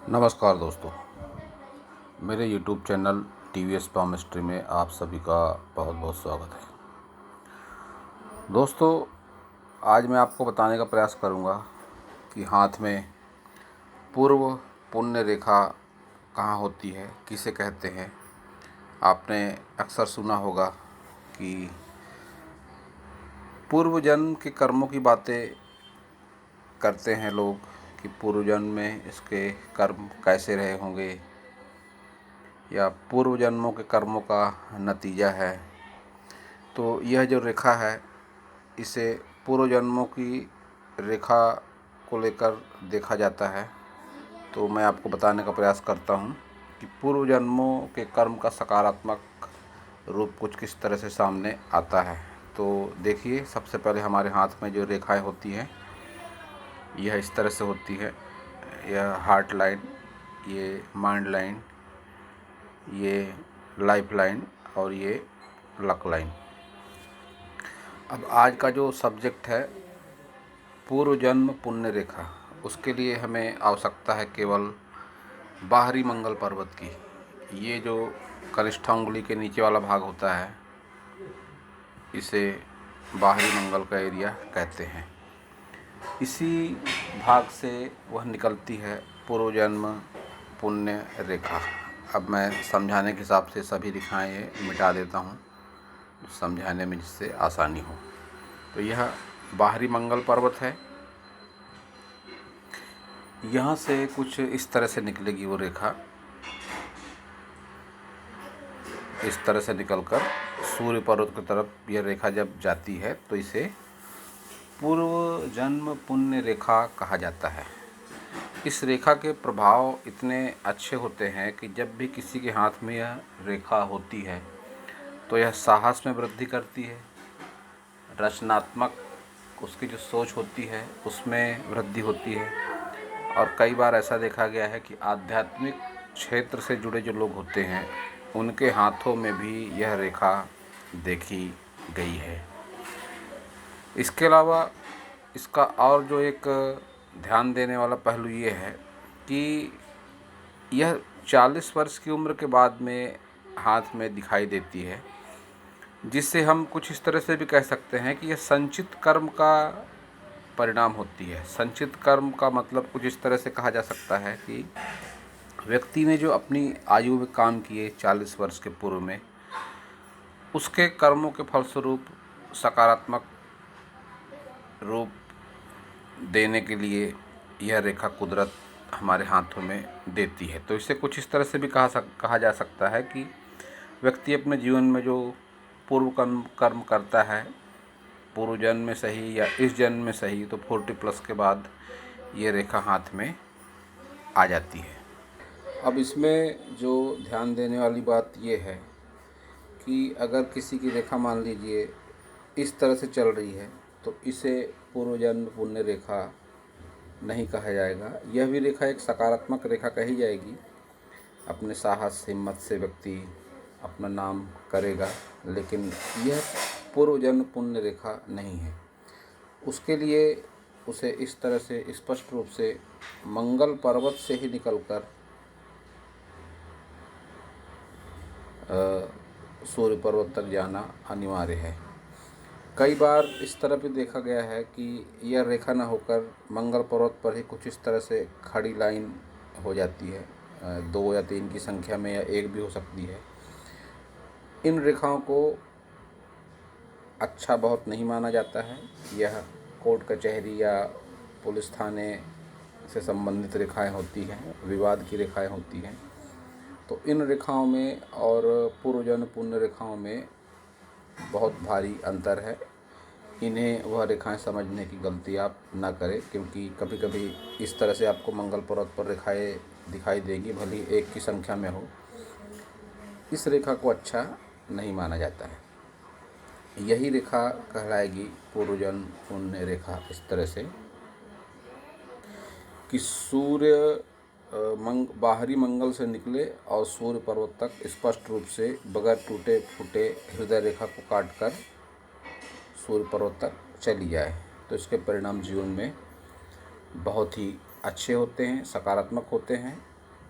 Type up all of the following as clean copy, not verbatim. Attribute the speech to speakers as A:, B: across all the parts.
A: नमस्कार दोस्तों, मेरे YouTube channel TVS palm history में आप सभी का बहुत बहुत स्वागत है। दोस्तों, आज मैं आपको बताने का प्रयास करूंगा कि हाथ में पूर्व पुण्य रेखा कहाँ होती है, किसे कहते हैं। आपने अक्सर सुना होगा कि पूर्व जन्म के कर्मों की बातें करते हैं लोग कि पूर्व जन्म में इसके कर्म कैसे रहे होंगे या पूर्व जन्मों के कर्मों का नतीजा है। तो यह जो रेखा है, इसे पूर्व जन्मों की रेखा को लेकर देखा जाता है। तो मैं आपको बताने का प्रयास करता हूँ कि पूर्व जन्मों के कर्म का सकारात्मक रूप कुछ किस तरह से सामने आता है। तो देखिए, सबसे पहले हमारे हाथ में जो रेखाएं होती हैं, यह इस तरह से होती है। यह हार्ट लाइन, ये माइंड लाइन, ये लाइफ लाइन और ये लक लाइन। अब आज का जो सब्जेक्ट है पूर्व जन्म पुण्य रेखा, उसके लिए हमें आवश्यकता है केवल बाहरी मंगल पर्वत की। ये जो कनिष्ठांगुली के नीचे वाला भाग होता है, इसे बाहरी मंगल का एरिया कहते हैं। इसी भाग से वह निकलती है पूर्व जन्म पुण्य रेखा। अब मैं समझाने के हिसाब से सभी रेखाएं ये मिटा देता हूँ, समझाने में जिससे आसानी हो। तो यह बाहरी मंगल पर्वत है। यहाँ से कुछ इस तरह से निकलेगी वो रेखा, इस तरह से निकलकर सूर्य पर्वत की तरफ यह रेखा जब जाती है तो इसे पूर्व जन्म पुण्य रेखा कहा जाता है। इस रेखा के प्रभाव इतने अच्छे होते हैं कि जब भी किसी के हाथ में यह रेखा होती है तो यह साहस में वृद्धि करती है, रचनात्मक उसकी जो सोच होती है उसमें वृद्धि होती है। और कई बार ऐसा देखा गया है कि आध्यात्मिक क्षेत्र से जुड़े जो लोग होते हैं उनके हाथों में भी यह रेखा देखी गई है। इसके अलावा इसका और जो एक ध्यान देने वाला पहलू ये है कि यह 40 वर्ष की उम्र के बाद में हाथ में दिखाई देती है, जिससे हम कुछ इस तरह से भी कह सकते हैं कि यह संचित कर्म का परिणाम होती है। संचित कर्म का मतलब कुछ इस तरह से कहा जा सकता है कि व्यक्ति ने जो अपनी आयु में काम किए 40 वर्ष के पूर्व में, उसके कर्मों के फलस्वरूप सकारात्मक रूप देने के लिए यह रेखा कुदरत हमारे हाथों में देती है। तो इसे कुछ इस तरह से भी कहा जा सकता है कि व्यक्ति अपने जीवन में जो पूर्व कर्म करता है, पूर्व जन्म में सही या इस जन्म में सही, तो 40+ के बाद ये रेखा हाथ में आ जाती है। अब इसमें जो ध्यान देने वाली बात ये है कि अगर किसी की रेखा मान लीजिए इस तरह से चल रही है तो इसे पूर्व जन्म पुण्य रेखा नहीं कहा जाएगा। यह भी रेखा एक सकारात्मक रेखा कही जाएगी। अपने साहस हिम्मत से व्यक्ति अपना नाम करेगा, लेकिन यह पूर्व जन्म पुण्य रेखा नहीं है। उसके लिए उसे इस तरह से स्पष्ट रूप से मंगल पर्वत से ही निकलकर सूर्य पर्वत तक जाना अनिवार्य है। कई बार इस तरह भी देखा गया है कि यह रेखा न होकर मंगल पर्वत पर ही कुछ इस तरह से खड़ी लाइन हो जाती है, 2 या 3 की संख्या में, या 1 भी हो सकती है। इन रेखाओं को अच्छा बहुत नहीं माना जाता है। यह कोर्ट कचहरी या पुलिस थाने से संबंधित रेखाएं होती हैं, विवाद की रेखाएं होती हैं। तो इन रेखाओं में और पूर्व जन्म पुण्य रेखाओं में बहुत भारी अंतर है। इन्हें वह रेखाएं समझने की गलती आप ना करें, क्योंकि कभी कभी इस तरह से आपको मंगल पर्वत पर रेखाएं दिखाई देगी, भली 1 की संख्या में हो। इस रेखा को अच्छा नहीं माना जाता है। यही रेखा कहलाएगी पूर्व जन्म पुण्य रेखा। इस तरह से कि सूर्य बाहरी मंगल से निकले और सूर्य पर्वत तक स्पष्ट रूप से बगैर टूटे फूटे हृदय रेखा को काटकर सूर्य पर्वत तक चली जाए, तो इसके परिणाम जीवन में बहुत ही अच्छे होते हैं, सकारात्मक होते हैं।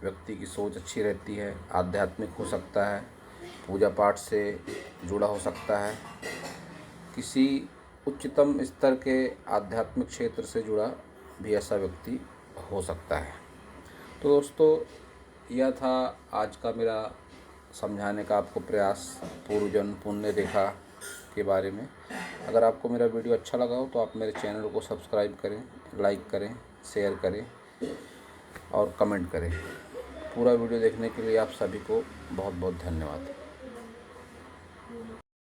A: व्यक्ति की सोच अच्छी रहती है, आध्यात्मिक हो सकता है, पूजा पाठ से जुड़ा हो सकता है, किसी उच्चतम स्तर के आध्यात्मिक क्षेत्र से जुड़ा भी ऐसा व्यक्ति हो सकता है। तो दोस्तों, यह था आज का मेरा समझाने का आपको प्रयास पूर्व जन्म पुण्य रेखा के बारे में। अगर आपको मेरा वीडियो अच्छा लगा हो तो आप मेरे चैनल को सब्सक्राइब करें, लाइक करें, शेयर करें और कमेंट करें। पूरा वीडियो देखने के लिए आप सभी को बहुत बहुत धन्यवाद।